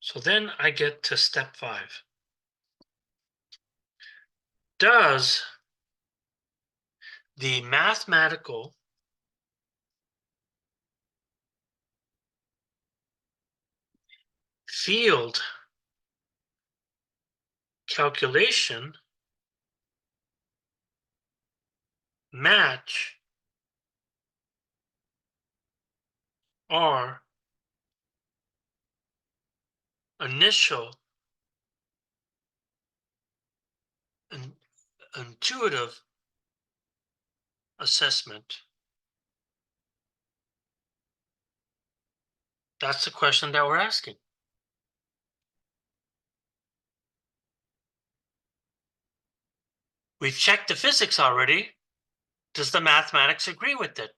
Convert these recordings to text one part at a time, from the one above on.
So then I get to step 5. Does the mathematical field calculation match our initial and intuitive assessment? That's the question that we're asking. We've checked the physics already. Does the mathematics agree with it?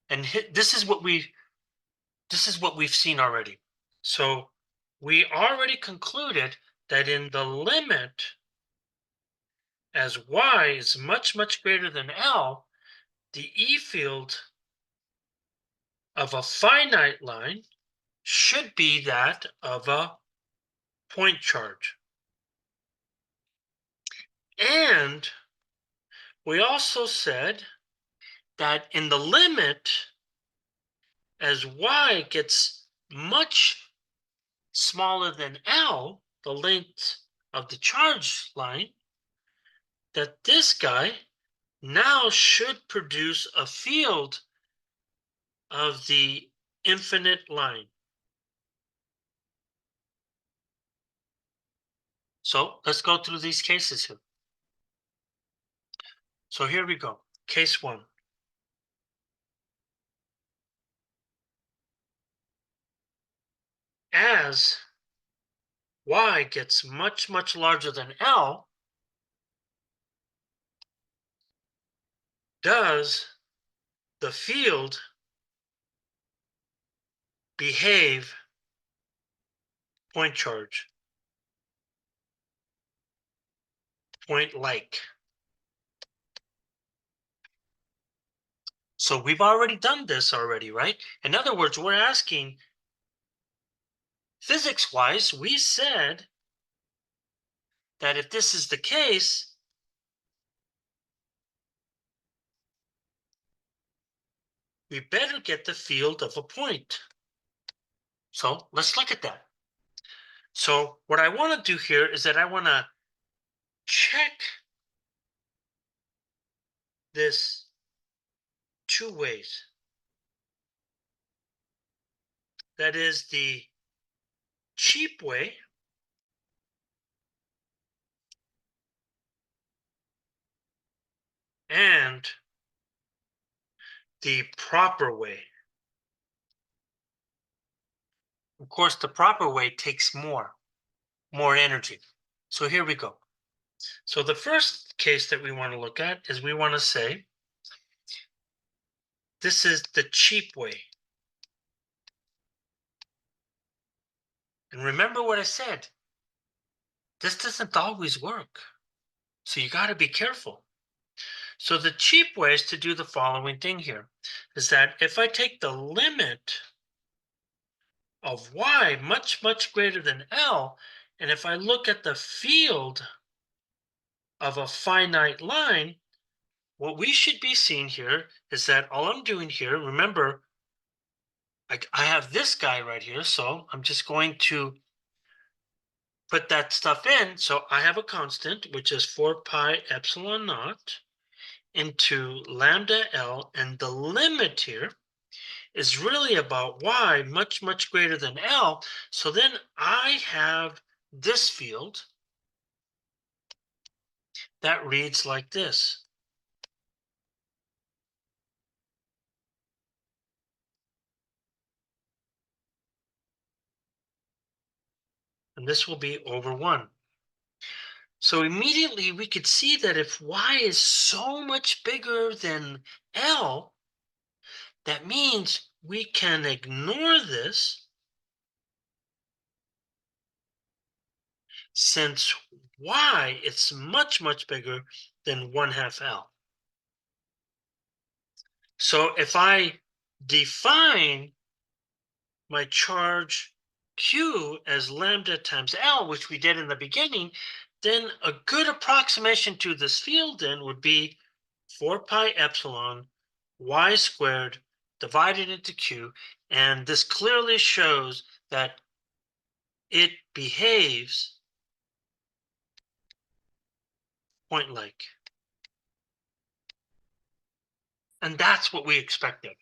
And this is what we've seen already. So we already concluded that in the limit as y is much, much greater than L, the E field of a finite line should be that of a point charge. And we also said that in the limit, as y gets much smaller than L, the length of the charge line, that this guy now should produce a field of the infinite line. So let's go through these cases here. So here we go. Case 1. As y gets much, much larger than L, does the field behave point charge, point like? So we've already done this already, right? In other words, we're asking, physics-wise, we said that if this is the case, we better get the field of a point. So let's look at that. So what I want to do here is that I want to check this 2 ways. That is the cheap way and the proper way. Of course, the proper way takes more energy. So here we go. So the first case that we want to look at is we want to say this is the cheap way. And remember what I said, this doesn't always work. So you got to be careful. So the cheap way is to do the following thing here, is that if I take the limit of y much, much greater than L, and if I look at the field of a finite line, what we should be seeing here is that all I'm doing here, remember, I have this guy right here, so I'm just going to put that stuff in. So I have a constant, which is 4 pi epsilon naught into lambda L, and the limit here is really about y much, much greater than L. So then I have this field that reads like this. And this will be over 1. So immediately we could see that if y is so much bigger than L, that means we can ignore this, since y is much, much bigger than 1/2 L. So if I define my charge Q as lambda times L, which we did in the beginning, then a good approximation to this field then would be 4 pi epsilon y squared divided into Q. And this clearly shows that it behaves point-like. And that's what we expected.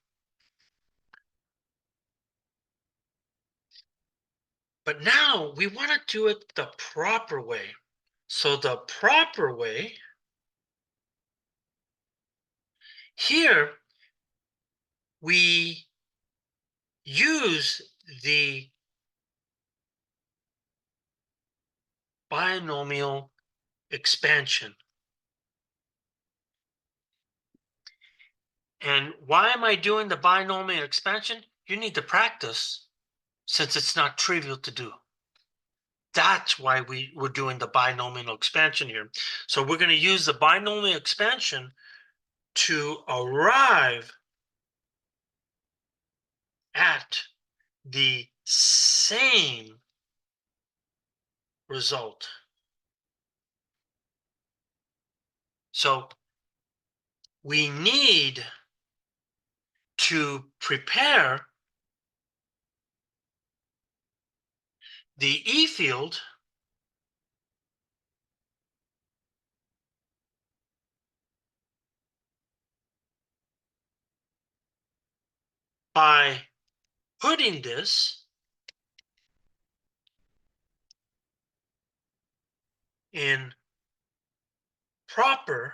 But now we want to do it the proper way. So the proper way here, we use the binomial expansion. And why am I doing the binomial expansion? You need to practice since it's not trivial to do. That's why we're doing the binomial expansion here. So we're going to use the binomial expansion to arrive at the same result. So we need to prepare the E field by putting this in proper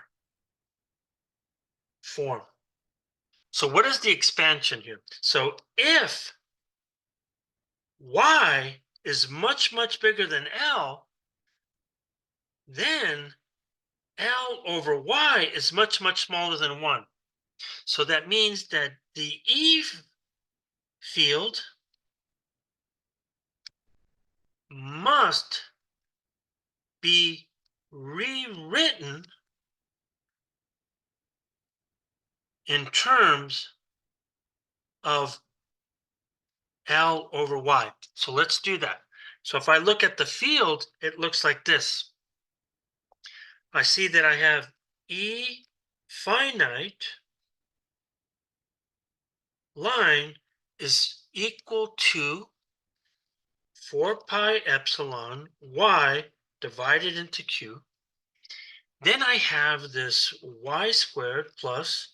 form. So what is the expansion here? So if y is much, much bigger than L, then L over y is much, much smaller than 1. So that means that the E field must be rewritten in terms of L over y. So let's do that. So if I look at the field, it looks like this. I see that I have E finite line is equal to 4 pi epsilon y divided into Q. Then I have this y squared plus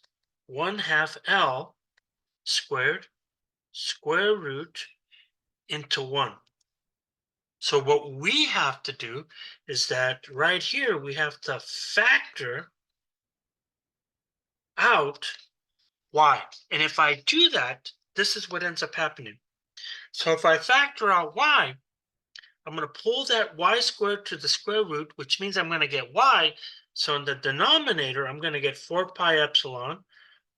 1/2 L squared square root into 1. So what we have to do is that right here we have to factor out y. And if I do that, this is what ends up happening. So if I factor out y, I'm going to pull that y squared to the square root, which means I'm going to get y. So in the denominator, I'm going to get 4 pi epsilon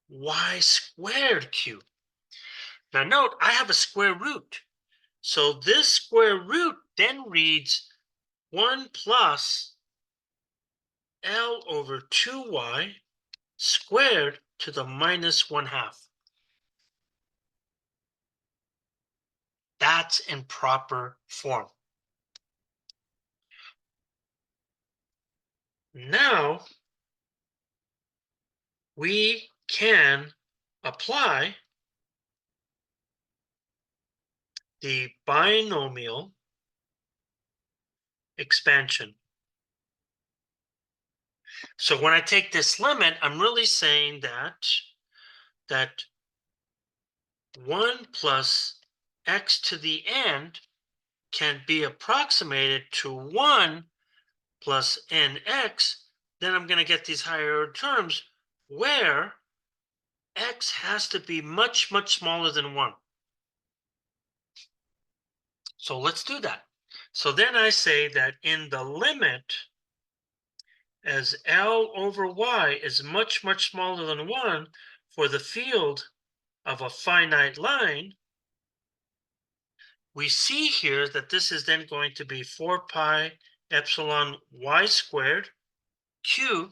y squared cubed. Now note, I have a square root. So this square root then reads 1 plus L over 2y squared to the minus 1/2. That's in proper form. Now we can apply the binomial expansion. So when I take this limit, I'm really saying that 1 plus x to the n can be approximated to 1 plus nx. Then I'm going to get these higher terms where x has to be much, much smaller than 1. So let's do that. So then I say that in the limit, as L over y is much, much smaller than 1 for the field of a finite line, we see here that this is then going to be 4 pi epsilon y squared q.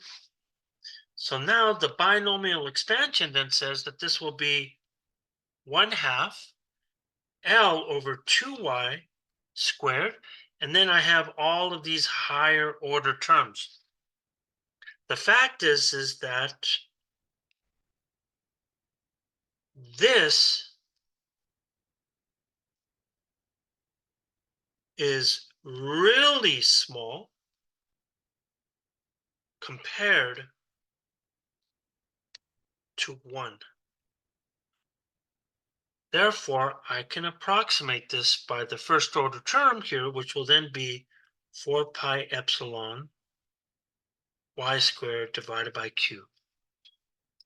So now the binomial expansion then says that this will be 1/2 L over 2y squared, and then I have all of these higher order terms. The fact is that this is really small compared to 1. Therefore, I can approximate this by the first order term here, which will then be 4 pi epsilon y squared divided by q.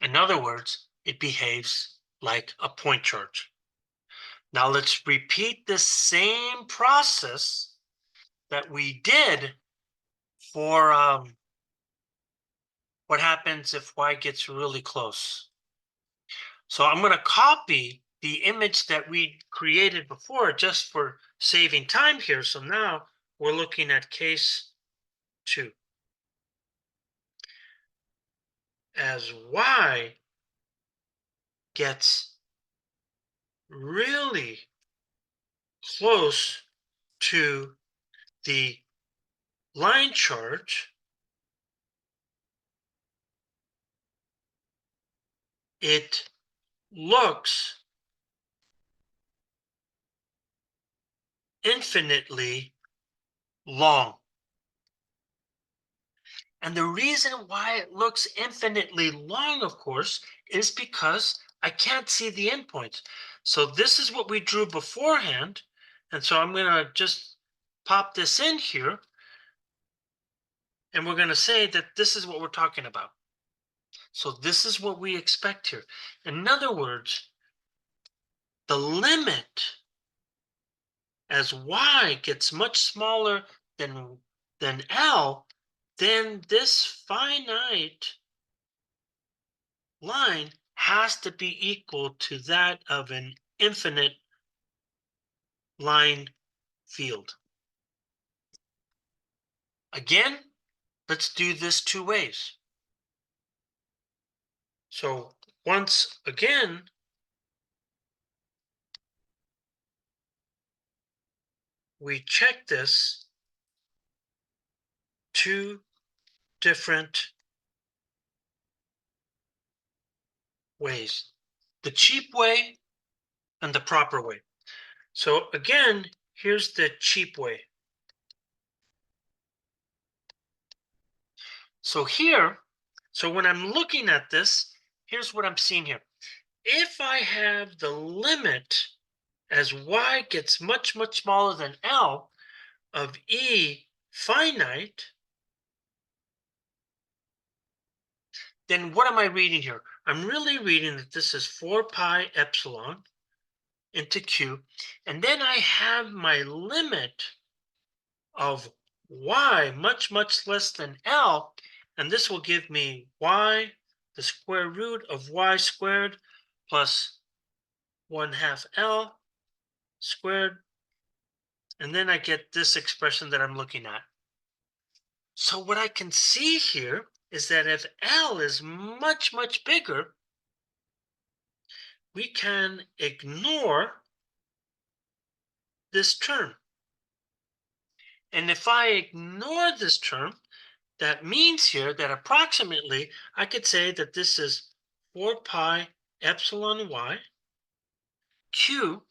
In other words, it behaves like a point charge. Now let's repeat the same process that we did for what happens if y gets really close. So I'm going to copy the image that we created before just for saving time here. So now we're looking at case 2. As y gets really close to the line charge, it looks infinitely long. And the reason why it looks infinitely long, of course, is because I can't see the endpoints. So this is what we drew beforehand. And so I'm going to just pop this in here. And we're going to say that this is what we're talking about. So this is what we expect here. In other words, the limit as y gets much smaller than L, then this finite line has to be equal to that of an infinite line field. Again, let's do this 2 ways. So once again, we check this 2 different ways, the cheap way and the proper way. So again, here's the cheap way. So when I'm looking at this, here's what I'm seeing here. If I have the limit as y gets much, much smaller than L of E finite, then what am I reading here? I'm really reading that this is 4 pi epsilon into Q. And then I have my limit of y much, much less than L. And this will give me y, the square root of y squared plus 1/2 L squared. And then I get this expression that I'm looking at. So what I can see here is that if L is much, much bigger, we can ignore this term. And if I ignore this term, that means here that approximately I could say that this is 4 pi epsilon y q.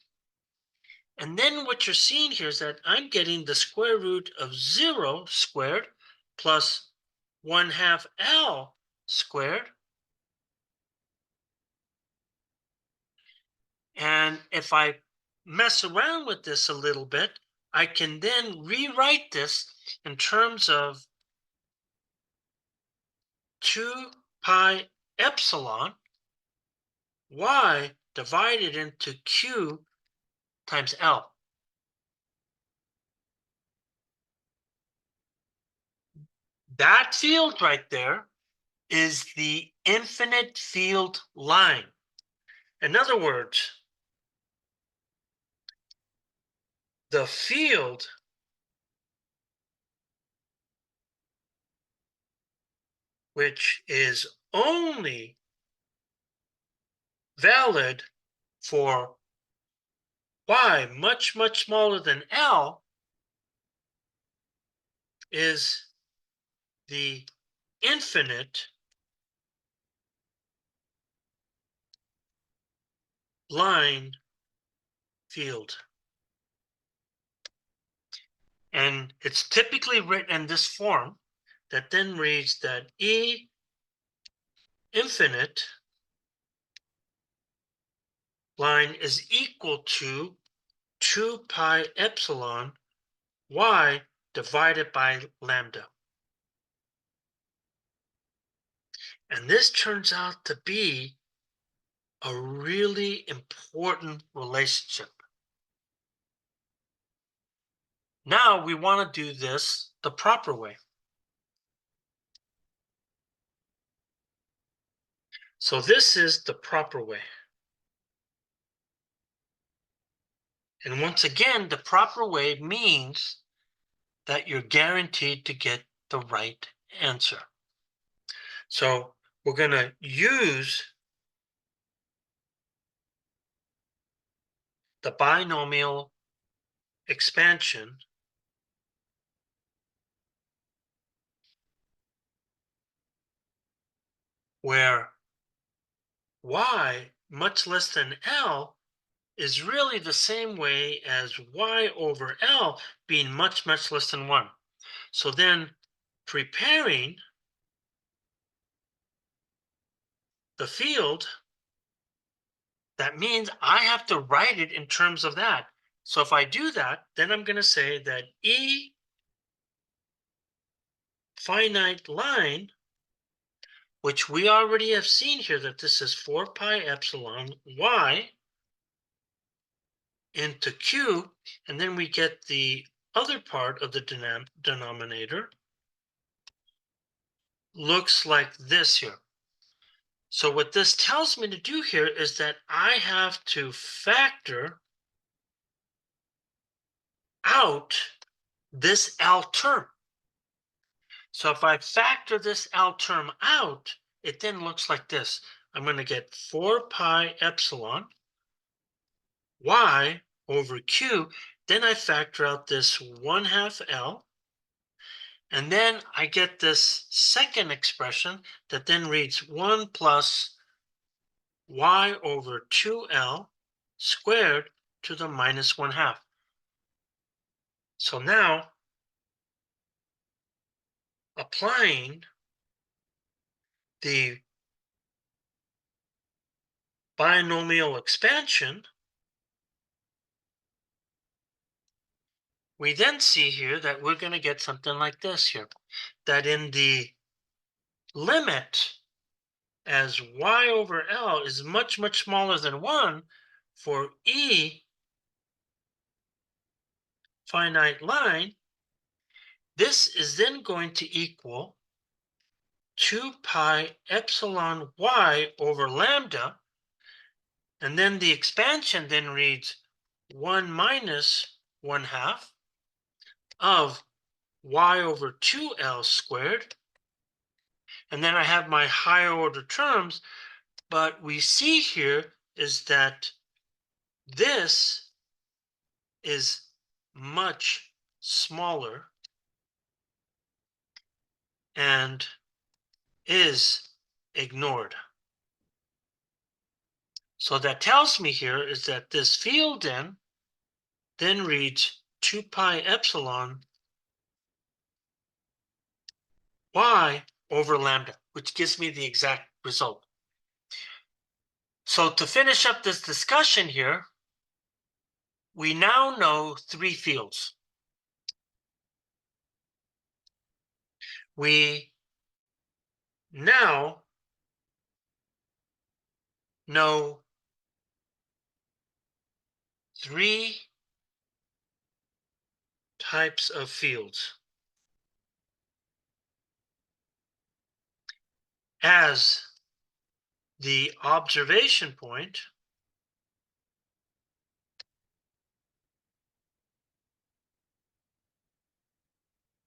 And then what you're seeing here is that I'm getting the square root of 0 squared plus 1/2 L squared. And if I mess around with this a little bit, I can then rewrite this in terms of 2 pi epsilon y divided into q times L. That field right there is the infinite field line. In other words, the field which is only valid for y much, much smaller than L is the infinite line field. And it's typically written in this form that then reads that E infinite line is equal to 2 pi epsilon y divided by lambda. And this turns out to be a really important relationship. Now we want to do this the proper way. So this is the proper way. And once again, the proper way means that you're guaranteed to get the right answer. So we're going to use the binomial expansion where y much less than L is really the same way as y over L being much, much less than 1. So then preparing the field, that means I have to write it in terms of that. So if I do that, then I'm going to say that E finite line, which we already have seen here that this is 4 pi epsilon y into q, and then we get the other part of the denominator, looks like this here. So what this tells me to do here is that I have to factor out this L term. So if I factor this L term out, it then looks like this. I'm going to get 4 pi epsilon y over q. Then I factor out this 1/2 L. And then I get this second expression that then reads 1 plus y over 2L squared to the minus 1/2. So now, applying the binomial expansion, we then see here that we're going to get something like this here. That in the limit as y over L is much, much smaller than 1 for E finite line, this is then going to equal 2 pi epsilon y over lambda. And then the expansion then reads 1 minus 1/2 of y over 2L squared. And then I have my higher order terms, but we see here is that this is much smaller and is ignored. So that tells me here is that this field then reads 2 pi epsilon y over lambda, which gives me the exact result. So to finish up this discussion here, we now know 3 fields. We now know 3 types of fields. As the observation point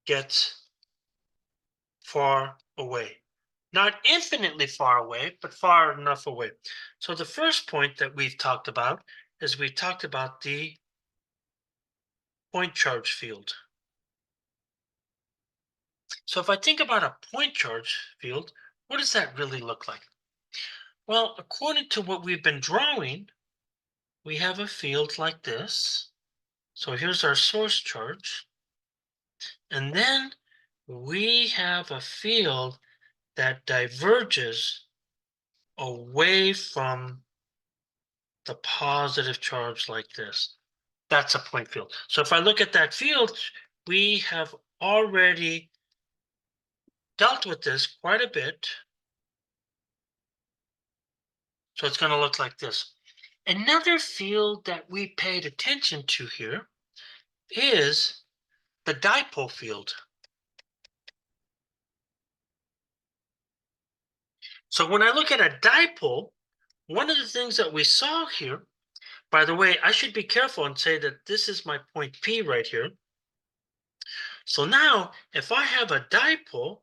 gets far away. Not infinitely far away, but far enough away. So the first point that we've talked about is we talked about the point charge field. So if I think about a point charge field, what does that really look like? Well, according to what we've been drawing, we have a field like this. So here's our source charge. And then we have a field that diverges away from the positive charge like this. That's a point field. So if I look at that field, we have already dealt with this quite a bit. So it's going to look like this. Another field that we paid attention to here is the dipole field. So when I look at a dipole, one of the things that we saw here, by the way, I should be careful and say that this is my point P right here. So now, if I have a dipole,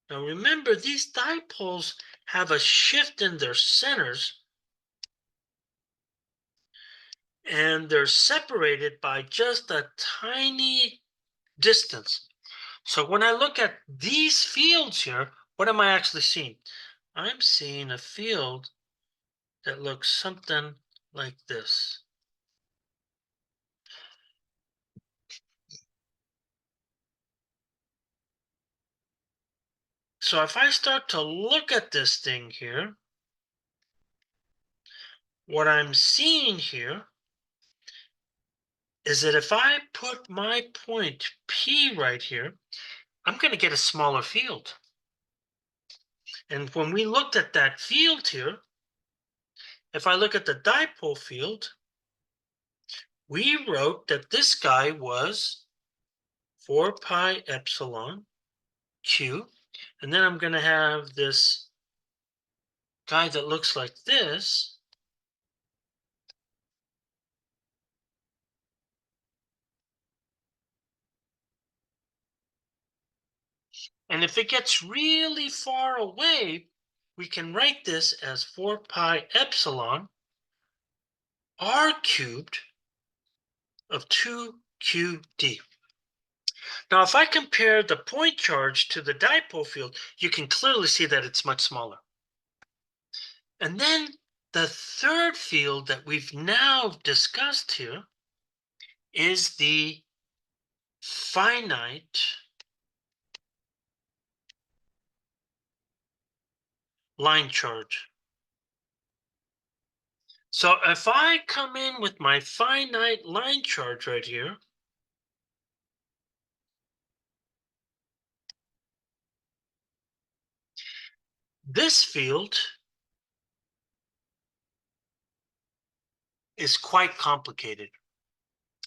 now remember these dipoles have a shift in their centers and they're separated by just a tiny distance. So when I look at these fields here, what am I actually seeing? I'm seeing a field that looks something like this. So if I start to look at this thing here, what I'm seeing here is that if I put my point P right here, I'm going to get a smaller field. And when we looked at that field here, if I look at the dipole field, we wrote that this guy was 4 pi epsilon Q. And then I'm going to have this guy that looks like this. And if it gets really far away, we can write this as 4 pi epsilon r cubed of 2qd. Now, if I compare the point charge to the dipole field, you can clearly see that it's much smaller. And then the third field that we've now discussed here is the finite line charge. So if I come in with my finite line charge right here, this field is quite complicated.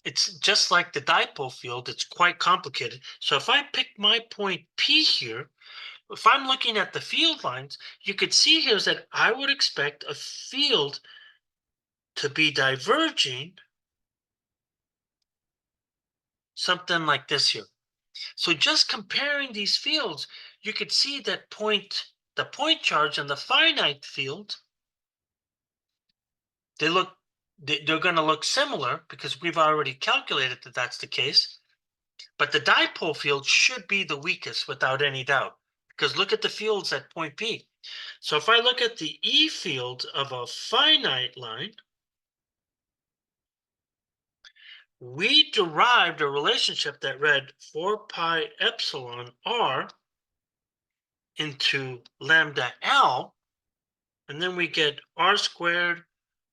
It's just like the dipole field, it's quite complicated. So if I pick my point P here, if I'm looking at the field lines, you could see here is that I would expect a field to be diverging something like this here. So just comparing these fields, you could see that the point charge and the finite field, they're going to look similar because we've already calculated that that's the case. But the dipole field should be the weakest without any doubt, because look at the fields at point P. So if I look at the E field of a finite line, we derived a relationship that read 4 pi epsilon r into lambda L, and then we get r squared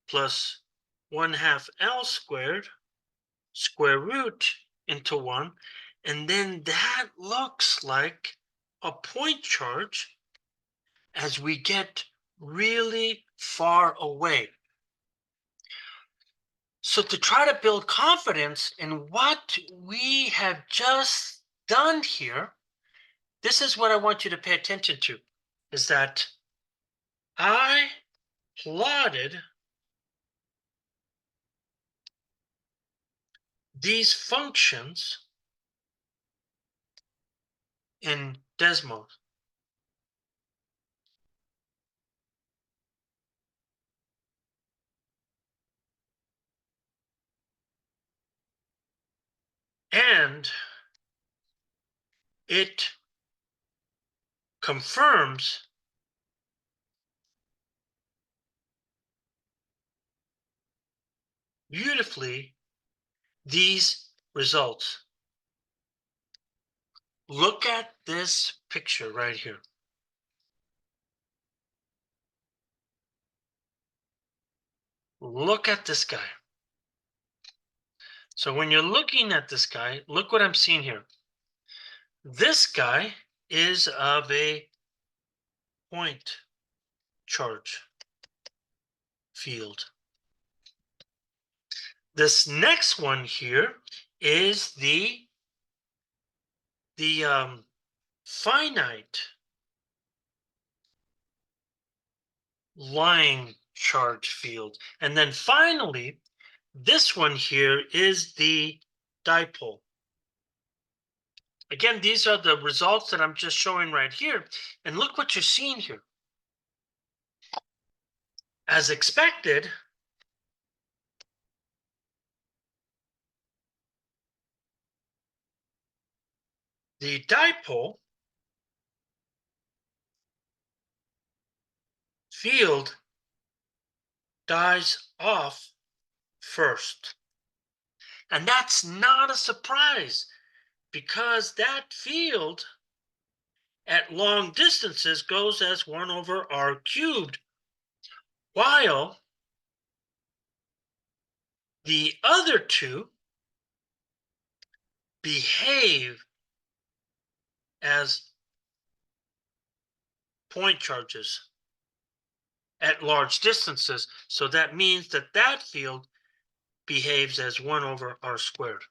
plus 1/2 L squared square root into 1. And then that looks like a point charge as we get really far away. So to try to build confidence in what we have just done here, this is what I want you to pay attention to, is that I plotted these functions in Desmos. And it confirms beautifully these results. Look at this picture right here. Look at this guy. So when you're looking at this guy, look what I'm seeing here. This guy is of a point charge field. This next one here is the finite line charge field. And then finally, this one here is the dipole. Again, these are the results that I'm just showing right here. And look what you're seeing here. As expected, the dipole field dies off first. And that's not a surprise because that field at long distances goes as 1 over r cubed, while the other two behave as point charges at large distances. So that means that that field behaves as 1 over r squared.